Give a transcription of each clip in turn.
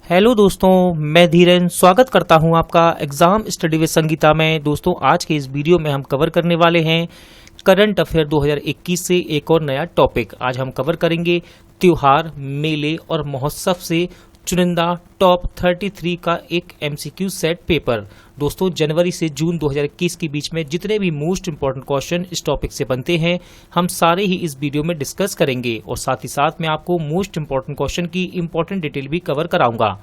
Hello दोस्तों, मैं धीरेन स्वागत करता हूं आपका एग्जाम स्टडी विद संगीता में। दोस्तों, आज के इस वीडियो में हम कवर करने वाले हैं करंट अफेयर 2021 से एक और नया टॉपिक। आज हम कवर करेंगे त्योहार, मेले और महोत्सव से चुनिंदा टॉप 33 का एक एमसीक्यू सेट पेपर। दोस्तों, जनवरी से जून 2021 के बीच में जितने भी मोस्ट इंपॉर्टेंट क्वेश्चन इस टॉपिक से बनते हैं, हम सारे ही इस वीडियो में डिस्कस करेंगे और साथ ही साथ मैं आपको मोस्ट इंपॉर्टेंट क्वेश्चन की इंपॉर्टेंट डिटेल भी कवर कराऊंगा।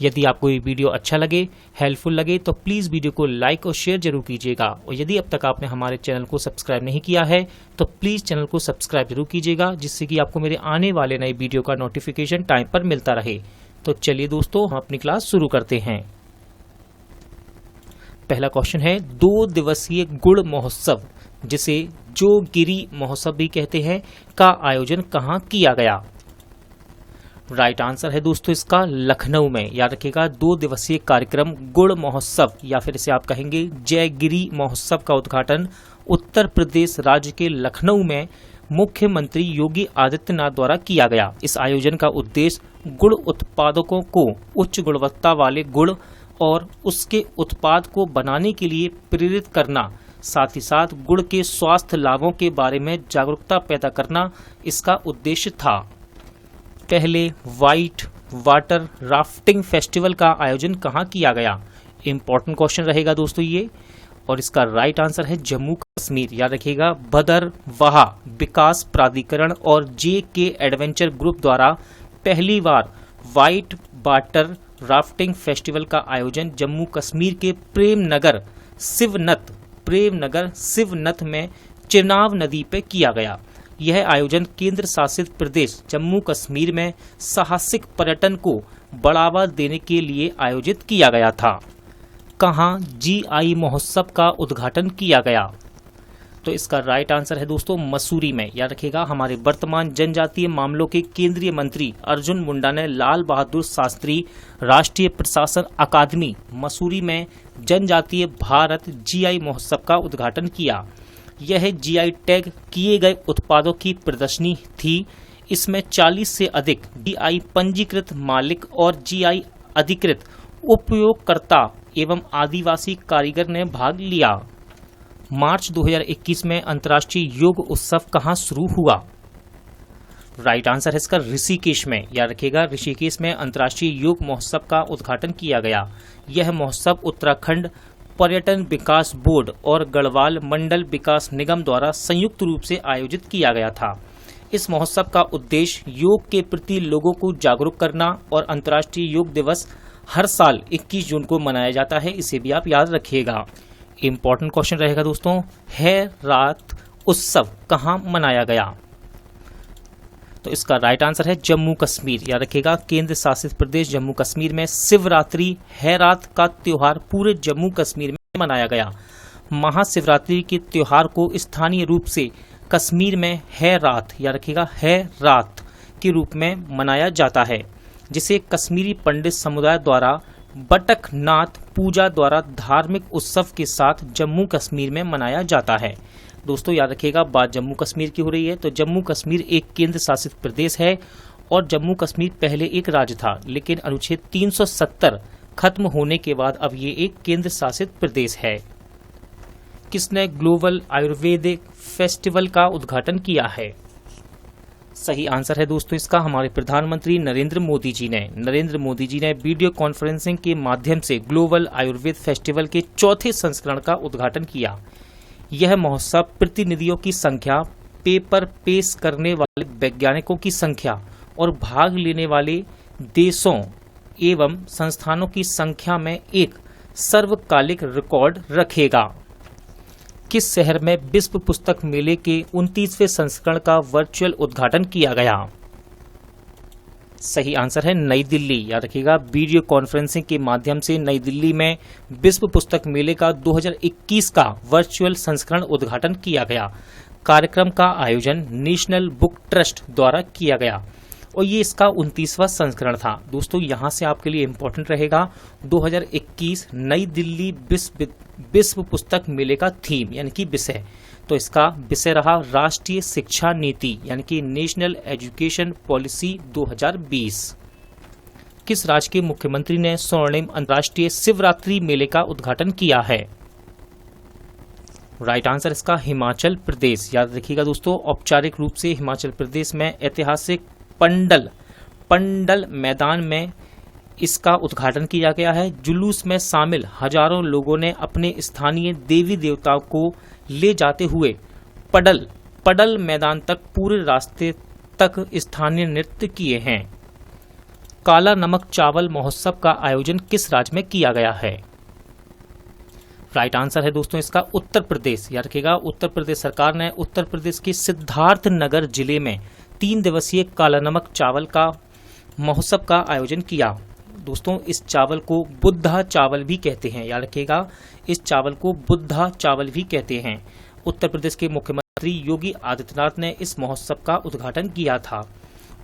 यदि आपको ये वीडियो अच्छा लगे, हेल्पफुल लगे, तो प्लीज़ वीडियो को लाइक और शेयर जरूर कीजिएगा। और यदि अब तक आपने हमारे चैनल को सब्सक्राइब नहीं किया है तो प्लीज़ चैनल को सब्सक्राइब जरूर कीजिएगा, जिससे कि आपको मेरे आने वाले नए वीडियो का नोटिफिकेशन टाइम पर मिलता रहे। तो चलिए दोस्तों, हम अपनी क्लास शुरू करते हैं। पहला क्वेश्चन है, 2 दिवसीय गुड़ महोत्सव, जिसे जोगिरी महोत्सव भी कहते हैं, का आयोजन कहाँ किया गया? राइट आंसर है दोस्तों इसका लखनऊ में। याद रखिएगा, 2 दिवसीय कार्यक्रम गुड़ महोत्सव या फिर इसे आप कहेंगे जयगिरी महोत्सव का उद्घाटन उत्तर प्रदेश राज्य के लखनऊ में मुख्यमंत्री योगी आदित्यनाथ द्वारा किया गया। इस आयोजन का उद्देश्य गुड़ उत्पादकों को उच्च गुणवत्ता वाले गुड़ और उसके उत्पाद को बनाने के लिए प्रेरित करना, साथ ही साथ गुड़ के स्वास्थ्य लाभों के बारे में जागरूकता पैदा करना इसका उद्देश्य था। पहले व्हाइट वाटर राफ्टिंग फेस्टिवल का आयोजन कहाँ किया गया? इंपॉर्टेंट क्वेश्चन रहेगा दोस्तों ये, और इसका राइट आंसर है जम्मू कश्मीर। याद रखिएगा, भदरवाह विकास प्राधिकरण और JK एडवेंचर ग्रुप द्वारा पहली बार व्हाइट वाटर राफ्टिंग फेस्टिवल का आयोजन जम्मू कश्मीर के प्रेमनगर शिवनथ में चिनाब नदी पर किया गया। यह आयोजन केंद्र शासित प्रदेश जम्मू कश्मीर में साहसिक पर्यटन को बढ़ावा देने के लिए आयोजित किया गया था। कहाँ GI महोत्सव का उद्घाटन किया गया? तो इसका राइट आंसर है दोस्तों मसूरी में। याद रखिएगा, हमारे वर्तमान जनजातीय मामलों के केंद्रीय मंत्री अर्जुन मुंडा ने लाल बहादुर शास्त्री राष्ट्रीय प्रशासन अकादमी मसूरी में जनजातीय भारत GI महोत्सव का उद्घाटन किया। यह GI टैग किए गए उत्पादों की प्रदर्शनी थी। इसमें 40 से अधिक GI पंजीकृत मालिक और GI अधिकृत उपयोगकर्ता एवं आदिवासी कारीगर ने भाग लिया। मार्च 2021 में अंतर्राष्ट्रीय योग उत्सव कहाँ शुरू हुआ? राइट आंसर है इसका ऋषिकेश में। याद रखिएगा, ऋषिकेश में अंतर्राष्ट्रीय योग महोत्सव का उद्घाटन किया गया। यह महोत्सव उत्तराखंड पर्यटन विकास बोर्ड और गढ़वाल मंडल विकास निगम द्वारा संयुक्त रूप से आयोजित किया गया था। इस महोत्सव का उद्देश्य योग के प्रति लोगों को जागरूक करना और अंतर्राष्ट्रीय योग दिवस हर साल 21 जून को मनाया जाता है, इसे भी आप याद रखिएगा। इंपॉर्टेंट क्वेश्चन रहेगा दोस्तों, है रात उत्सव कहाँ मनाया गया? तो इसका राइट आंसर है जम्मू कश्मीर। याद रखिएगा, केंद्र शासित प्रदेश जम्मू कश्मीर में शिवरात्रि है रात का त्योहार पूरे जम्मू कश्मीर में मनाया गया। महाशिवरात्रि के त्योहार को स्थानीय रूप से कश्मीर में है रात, याद रखिएगा, है रात के रूप में मनाया जाता है, जिसे कश्मीरी पंडित समुदाय द्वारा बटकनाथ पूजा द्वारा धार्मिक उत्सव के साथ जम्मू कश्मीर में मनाया जाता है। दोस्तों, याद रखिएगा, बात जम्मू कश्मीर की हो रही है, तो जम्मू कश्मीर एक केंद्र शासित प्रदेश है और जम्मू कश्मीर पहले एक राज्य था, लेकिन अनुच्छेद 370 खत्म होने के बाद अब ये एक केंद्र शासित प्रदेश है। किसने ग्लोबल आयुर्वेदिक फेस्टिवल का उद्घाटन किया है? सही आंसर है दोस्तों इसका हमारे प्रधानमंत्री नरेंद्र मोदी जी ने वीडियो कॉन्फ्रेंसिंग के माध्यम से ग्लोबल आयुर्वेद फेस्टिवल के 4थे संस्करण का उद्घाटन किया। यह महोत्सव प्रतिनिधियों की संख्या, पेपर पेश करने वाले वैज्ञानिकों की संख्या और भाग लेने वाले देशों एवं संस्थानों की संख्या में एक सर्वकालिक रिकॉर्ड रखेगा। किस शहर में विश्व पुस्तक मेले के 29वें संस्करण का वर्चुअल उद्घाटन किया गया? सही आंसर है नई दिल्ली। याद रखिएगा, वीडियो कॉन्फ्रेंसिंग के माध्यम से नई दिल्ली में विश्व पुस्तक मेले का 2021 का वर्चुअल संस्करण उद्घाटन किया गया। कार्यक्रम का आयोजन नेशनल बुक ट्रस्ट द्वारा किया गया और ये इसका 29वां संस्करण था। दोस्तों, यहाँ से आपके लिए इम्पोर्टेंट रहेगा 2021 नई दिल्ली विश्व पुस्तक मेले का थीम यानी कि विषय। तो इसका विषय रहा राष्ट्रीय शिक्षा नीति यानी कि नेशनल एजुकेशन पॉलिसी 2020। किस राज्य के मुख्यमंत्री ने स्वर्णिम अंतर्राष्ट्रीय शिवरात्रि मेले का उद्घाटन किया है? राइट आंसर इसका हिमाचल प्रदेश। याद रखिएगा दोस्तों, औपचारिक रूप से हिमाचल प्रदेश में ऐतिहासिक पंडल मैदान में इसका उद्घाटन किया गया है। जुलूस में शामिल हजारों लोगों ने अपने स्थानीय देवी देवताओं को ले जाते हुए पडल मैदान तक पूरे रास्ते तक स्थानीय नृत्य किए हैं। काला नमक चावल महोत्सव का आयोजन किस राज्य में किया गया है? राइट आंसर है दोस्तों इसका उत्तर प्रदेश। याद रखिएगा, उत्तर प्रदेश सरकार ने उत्तर प्रदेश के सिद्धार्थनगर जिले में 3 दिवसीय काला नमक चावल का महोत्सव का आयोजन किया। दोस्तों इस चावल को बुद्धा चावल भी कहते हैं। याद रखिएगा, इस चावल को बुद्धा चावल भी कहते हैं। उत्तर प्रदेश के मुख्यमंत्री योगी आदित्यनाथ ने इस महोत्सव का उद्घाटन किया था।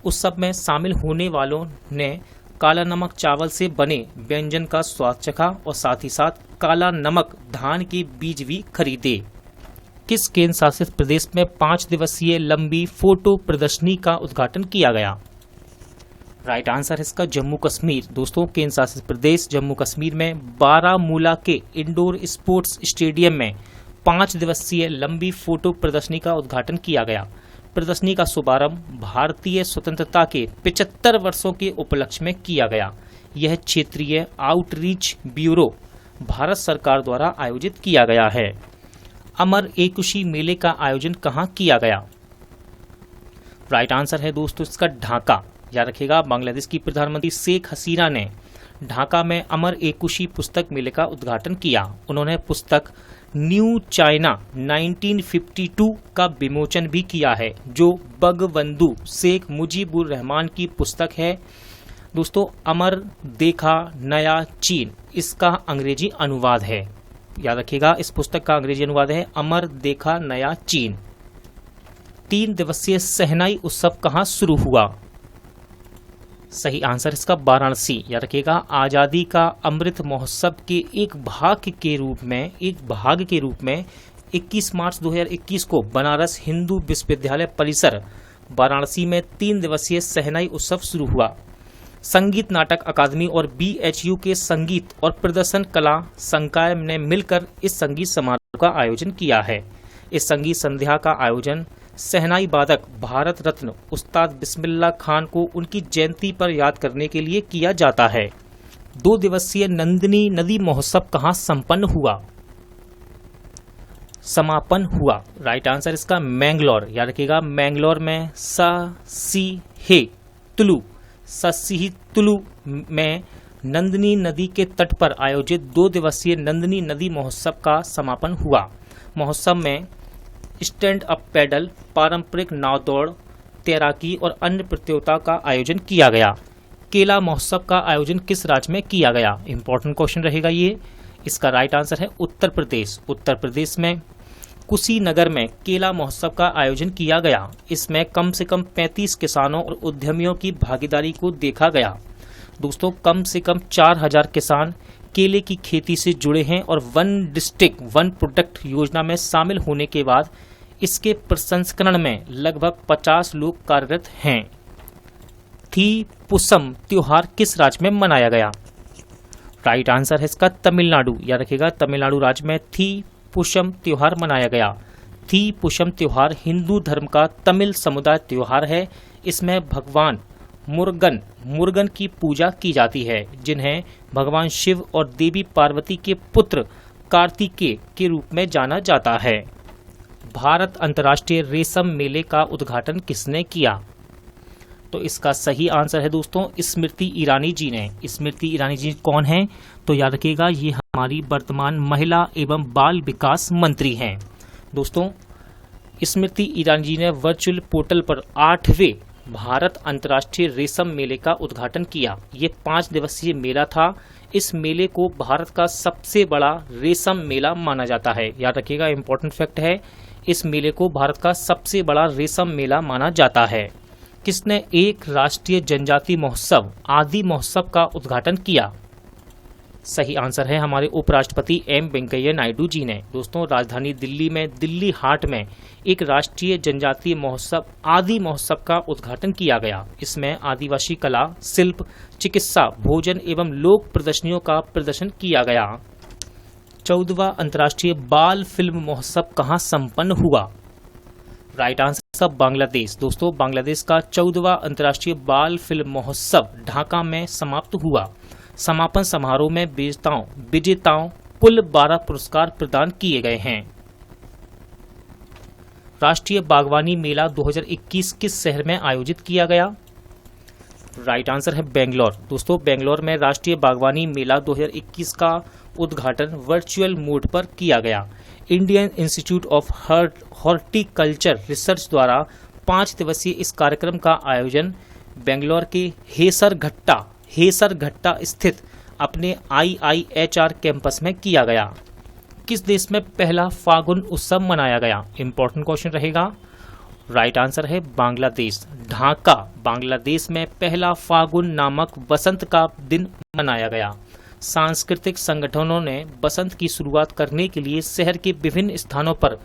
उत्सव में शामिल होने वालों ने काला नमक चावल से बने व्यंजन का स्वाद चखा और साथ ही साथ काला नमक धान के बीज भी खरीदे। किस केंद्र शासित प्रदेश में 5 दिवसीय लंबी फोटो प्रदर्शनी का उद्घाटन किया गया? राइट आंसर है इसका जम्मू कश्मीर। दोस्तों केंद्र शासित प्रदेश जम्मू कश्मीर में बारामूला के इंडोर स्पोर्ट्स स्टेडियम में 5 दिवसीय लंबी फोटो प्रदर्शनी का उद्घाटन किया गया। प्रदर्शनी का शुभारंभ भारतीय स्वतंत्रता के 75 वर्षों के उपलक्ष्य में किया गया। यह क्षेत्रीय आउटरीच ब्यूरो भारत सरकार द्वारा आयोजित किया गया है। अमर एकुशी मेले का आयोजन कहाँ किया गया? राइट आंसर है दोस्तों इसका ढाका। याद रखिएगा, बांग्लादेश की प्रधानमंत्री शेख हसीना ने ढाका में अमर एकुशी पुस्तक मेले का उद्घाटन किया। उन्होंने पुस्तक न्यू चाइना 1952 का विमोचन भी किया है, जो बंगबंधु शेख मुजीबुर रहमान की पुस्तक है। दोस्तों अमर देखा नया चीन इसका अंग्रेजी अनुवाद है। याद रखिएगा, इस पुस्तक का अंग्रेजी अनुवाद है अमर देखा नया चीन। 3 दिवसीय शहनाई उत्सव कहाँ शुरू हुआ? सही आंसर इसका वाराणसी। याद रखिएगा, आजादी का अमृत महोत्सव के एक भाग के रूप में 21 मार्च 2021 को बनारस हिंदू विश्वविद्यालय परिसर वाराणसी में 3 दिवसीय शहनाई उत्सव शुरू हुआ। संगीत नाटक अकादमी और BHU के संगीत और प्रदर्शन कला संकाय ने मिलकर इस संगीत समारोह का आयोजन किया है। इस संगीत संध्या का आयोजन शहनाई वादक भारत रत्न उस्ताद बिस्मिल्लाह खान को उनकी जयंती पर याद करने के लिए किया जाता है। 2 दिवसीय नंदिनी नदी महोत्सव कहाँ समापन हुआ? राइट आंसर इसका मैंगलोर। याद रखिएगा, मैंगलोर में ससीही तुलु में नंदिनी नदी के तट पर आयोजित 2 दिवसीय नंदिनी नदी महोत्सव का समापन हुआ। महोत्सव में स्टैंड अप पैडल, पारंपरिक नाव दौड़, तैराकी और अन्य प्रतियोगिता का आयोजन किया गया। केला महोत्सव का आयोजन किस राज्य में किया गया? इंपॉर्टेंट क्वेश्चन रहेगा ये। इसका राइट आंसर है उत्तर प्रदेश। उत्तर प्रदेश में कुशीनगर में केला महोत्सव का आयोजन किया गया। इसमें कम से कम 35 किसानों और उद्यमियों की भागीदारी को देखा गया। दोस्तों कम से कम 4000 किसान केले की खेती से जुड़े हैं और 1 डिस्ट्रिक्ट 1 प्रोडक्ट योजना में शामिल होने के बाद इसके प्रसंस्करण में लगभग 50 लोग कार्यरत हैं। थीपुसम त्योहार किस राज्य में मनाया गया? राइट आंसर है इसका तमिलनाडु। याद रखिएगा, तमिलनाडु राज्य में थीपुसम त्योहार मनाया गया। थीपुसम त्योहार हिंदू धर्म का तमिल समुदाय त्योहार है। इसमें भगवान मुर्गन की पूजा की जाती है, जिन्हें भगवान शिव और देवी पार्वती के पुत्र कार्तिकेय के रूप में जाना जाता है। भारत अंतर्राष्ट्रीय रेशम मेले का उद्घाटन किसने किया? तो इसका सही आंसर है दोस्तों स्मृति ईरानी जी ने। स्मृति ईरानी जी कौन है? तो याद रखिएगा, ये हमारी वर्तमान महिला एवं बाल विकास मंत्री हैं। दोस्तों स्मृति ईरानी जी ने वर्चुअल पोर्टल पर 8वें भारत अंतर्राष्ट्रीय रेशम मेले का उद्घाटन किया। ये 5 दिवसीय मेला था। इस मेले को भारत का सबसे बड़ा रेशम मेला माना जाता है। याद रखिएगा, इंपॉर्टेंट फैक्ट है, इस मेले को भारत का सबसे बड़ा रेशम मेला माना जाता है। किसने एक राष्ट्रीय जनजाति महोत्सव आदि महोत्सव का उद्घाटन किया? सही आंसर है हमारे उपराष्ट्रपति एम वेंकैया नायडू जी ने। दोस्तों, राजधानी दिल्ली में दिल्ली हाट में एक राष्ट्रीय जनजातीय महोत्सव आदि महोत्सव का उद्घाटन किया गया। इसमें आदिवासी कला, शिल्प, चिकित्सा, भोजन एवं लोक प्रदर्शनियों का प्रदर्शन किया गया। 14वां अंतर्राष्ट्रीय बाल फिल्म महोत्सव कहाँ संपन्न हुआ? Right answer Bangladesh. दोस्तों, बांग्लादेश का 14वां अंतर्राष्ट्रीय बाल फिल्म महोत्सव ढाका में समाप्त हुआ। समापन समारोह में विजेताओं कुल 12 पुरस्कार प्रदान किए गए हैं। राष्ट्रीय बागवानी मेला 2021 किस शहर में आयोजित किया गया? राइट आंसर है बेंगलोर। दोस्तों, बेंगलोर में राष्ट्रीय बागवानी मेला 2021 का उद्घाटन वर्चुअल मोड पर किया गया। Indian institute of horticulture research द्वारा 5 दिवसीय इस कार्यक्रम का आयोजन बेंगलोर के हेसरघट्टा स्थित अपने IIHR कैंपस में किया गया। किस देश में पहला फागुन उत्सव मनाया गया? इंपॉर्टेंट क्वेश्चन रहेगा। राइट आंसर है बांग्लादेश। ढाका, बांग्लादेश में पहला फागुन नामक बसंत का दिन मनाया गया। सांस्कृतिक संगठनों ने बसंत की शुरुआत करने के लिए शहर के विभिन्न स्थानों पर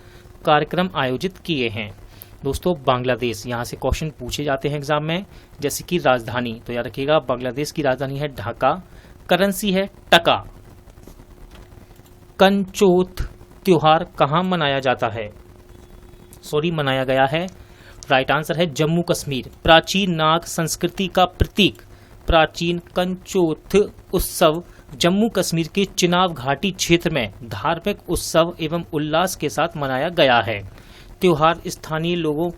कार्यक्रम आयोजित किए हैं। दोस्तों, बांग्लादेश, यहाँ से क्वेश्चन पूछे जाते हैं एग्जाम में, जैसे कि राजधानी, तो याद रखिएगा बांग्लादेश की राजधानी है ढाका, करेंसी है टका। कंचोत त्योहार कहाँ मनाया गया है? राइट आंसर है जम्मू कश्मीर। प्राचीन नाग संस्कृति का प्रतीक प्राचीन कंचोथ उत्सव जम्मू कश्मीर के चिनाब घाटी क्षेत्र में धार्मिक उत्सव एवं उल्लास के साथ मनाया गया है। त्योहार स्थानीय लोगों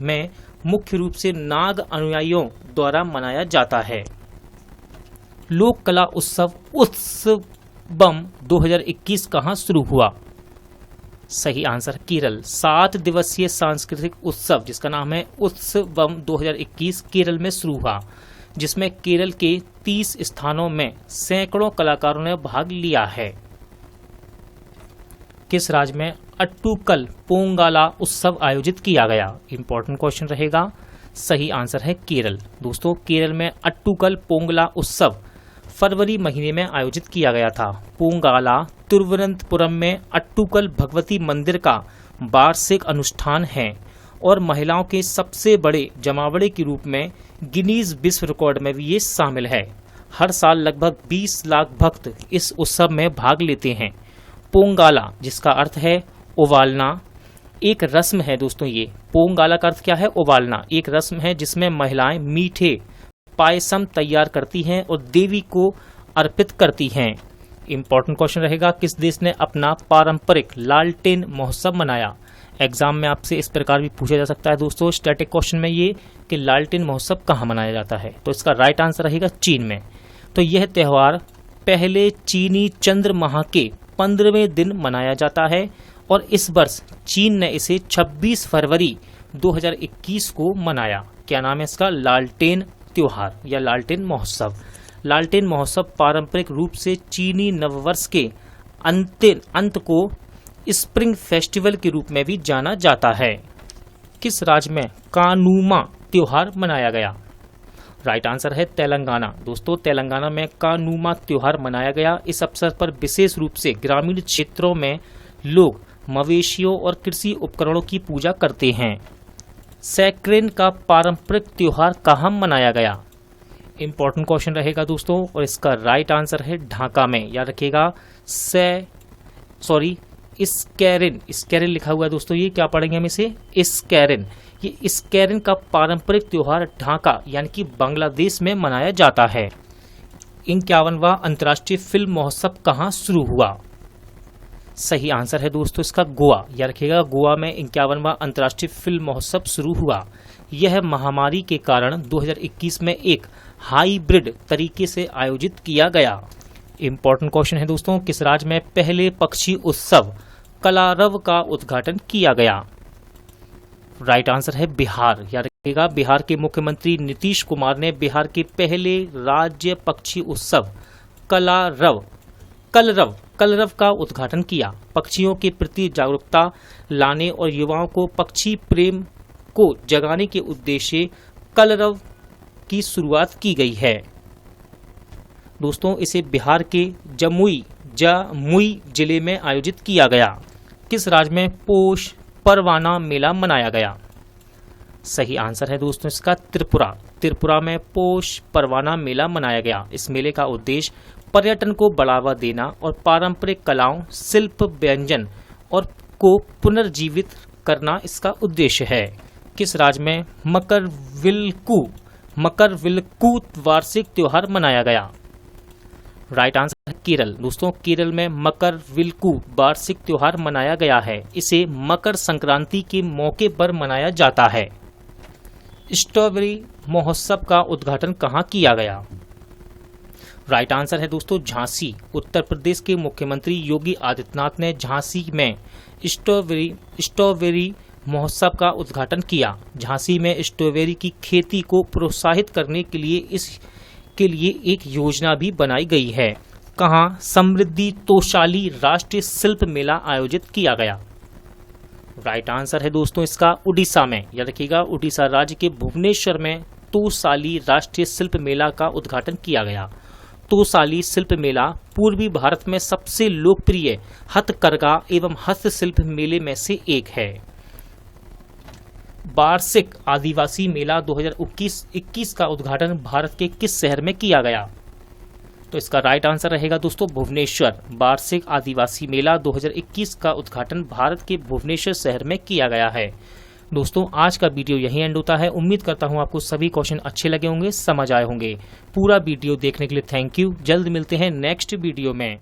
में मुख्य रूप से नाग अनुयायियों द्वारा मनाया जाता है। लोक कला उत्सवम 2021 कहाँ शुरू हुआ? सही आंसर केरल। 7 दिवसीय सांस्कृतिक उत्सव जिसका नाम है उत्सवम 2021 केरल में शुरू हुआ, जिसमें केरल के 30 स्थानों में सैकड़ों कलाकारों ने भाग लिया है। किस राज्य में अट्टुकल पोंगाला उत्सव आयोजित किया गया? इंपॉर्टेंट क्वेश्चन रहेगा। सही आंसर है केरल। दोस्तों, केरल में अट्टुकल पोंगला उत्सव फरवरी महीने में आयोजित किया गया था। पोंगाला तिरुवनंतपुरम में अट्टुकल भगवती मंदिर का वार्षिक अनुष्ठान है और महिलाओं के सबसे बड़े जमावड़े के रूप में गिनीज विश्व रिकॉर्ड में भी ये शामिल है। हर साल लगभग 20 लाख भक्त इस उत्सव में भाग लेते हैं। पोंगाला, जिसका अर्थ है उबालना, एक रस्म है। दोस्तों, ये पोंगाला का अर्थ क्या है? उबालना। एक रस्म है जिसमें महिलाएं मीठे पायसम तैयार करती हैं और देवी को अर्पित करती हैं। इंपॉर्टेंट क्वेश्चन रहेगा, किस देश ने अपना पारंपरिक लालटेन महोत्सव मनाया? एग्जाम में आपसे इस प्रकार भी पूछा जा सकता है दोस्तों, स्टैटिक क्वेश्चन में ये कि लालटेन महोत्सव कहाँ मनाया जाता है, तो इसका राइट आंसर रहेगा चीन में। तो यह त्योहार पहले चीनी चंद्र माह के 15वें दिन मनाया जाता है और इस वर्ष चीन ने इसे 26 फरवरी 2021 को मनाया। क्या नाम है इसका? लालटेन त्योहार या लालटेन महोत्सव। लालटेन महोत्सव पारंपरिक रूप से चीनी नववर्ष के अंत को स्प्रिंग फेस्टिवल के रूप में भी जाना जाता है। किस राज्य में कानूमा त्योहार मनाया गया? राइट आंसर है तेलंगाना। दोस्तों, तेलंगाना में कानूमा त्योहार मनाया गया। इस अवसर पर विशेष रूप से ग्रामीण क्षेत्रों में लोग मवेशियों और कृषि उपकरणों की पूजा करते हैं। सैक्रेन का पारंपरिक त्योहार कहाँ मनाया गया? इंपॉर्टेंट क्वेश्चन रहेगा दोस्तों, और इसका राइट आंसर है ढाका में। याद रखिएगा स्कैरिन लिखा हुआ है दोस्तों, ये क्या पढ़ेंगे हम इसे? स्कैरिन। ये स्कैरिन का पारंपरिक त्योहार ढाका यानी कि बांग्लादेश में मनाया जाता है। 51वां अंतर्राष्ट्रीय फिल्म महोत्सव कहाँ शुरू हुआ? सही आंसर है दोस्तों इसका गोवा। याद रखिएगा, गोवा में 51वां अंतर्राष्ट्रीय फिल्म महोत्सव शुरू हुआ। यह महामारी के कारण 2021 में एक हाइब्रिड तरीके से आयोजित किया गया। इंपॉर्टेंट क्वेश्चन है दोस्तों, किस राज्य में पहले पक्षी उत्सव कलारव का उद्घाटन किया गया? राइट आंसर है बिहार। याद रखिएगा, बिहार के मुख्यमंत्री नीतीश कुमार ने बिहार के पहले राज्य पक्षी उत्सव कलरव का उद्घाटन किया। पक्षियों के प्रति जागरूकता लाने और युवाओं को पक्षी प्रेम को जगाने के उद्देश्य कलरव की शुरुआत की गई है। दोस्तों इसे बिहार के जमुई जिले में आयोजित किया गया। किस राज्य में पोष परवाना मेला मनाया गया? सही आंसर है दोस्तों इसका त्रिपुरा में पोष परवाना मेला मनाया गया। इस मेले का उद्देश्य पर्यटन को बढ़ावा देना और पारंपरिक कलाओं, शिल्प, व्यंजन और को पुनर्जीवित करना इसका उद्देश्य है। किस राज्य में मकरविलक्कू वार्षिक त्योहार मनाया गया? राइट आंसर है केरल। दोस्तों केरल में मकरविलक्कू वार्षिक त्योहार मनाया गया है। इसे मकर संक्रांति के मौके पर मनाया जाता है। स्ट्रॉबेरी महोत्सव का उद्घाटन कहाँ किया गया? राइट आंसर है दोस्तों झांसी। उत्तर प्रदेश के मुख्यमंत्री योगी आदित्यनाथ ने झांसी में स्ट्रॉबेरी महोत्सव का उद्घाटन किया। झांसी में स्ट्रॉबेरी की खेती को प्रोत्साहित करने के लिए इसके लिए एक योजना भी बनाई गई है। कहाँ समृद्धि तोशाली राष्ट्रीय शिल्प मेला आयोजित किया गया? राइट आंसर है दोस्तों इसका उड़ीसा में। याद रखिएगा उड़ीसा राज्य के भुवनेश्वर में तोशाली राष्ट्रीय शिल्प मेला का उद्घाटन किया गया। तोशाली शिल्प मेला पूर्वी भारत में सबसे लोकप्रिय हथकरघा एवं हस्तशिल्प मेले में से एक है। वार्षिक आदिवासी मेला 2021 का उद्घाटन भारत के किस शहर में किया गया? तो इसका राइट आंसर रहेगा दोस्तों भुवनेश्वर। वार्षिक आदिवासी मेला 2021 का उद्घाटन भारत के भुवनेश्वर शहर में किया गया है। दोस्तों आज का वीडियो यहीं एंड होता है। उम्मीद करता हूं आपको सभी क्वेश्चन अच्छे लगे होंगे, समझ आए होंगे। पूरा वीडियो देखने के लिए थैंक यू। जल्द मिलते हैं नेक्स्ट वीडियो में।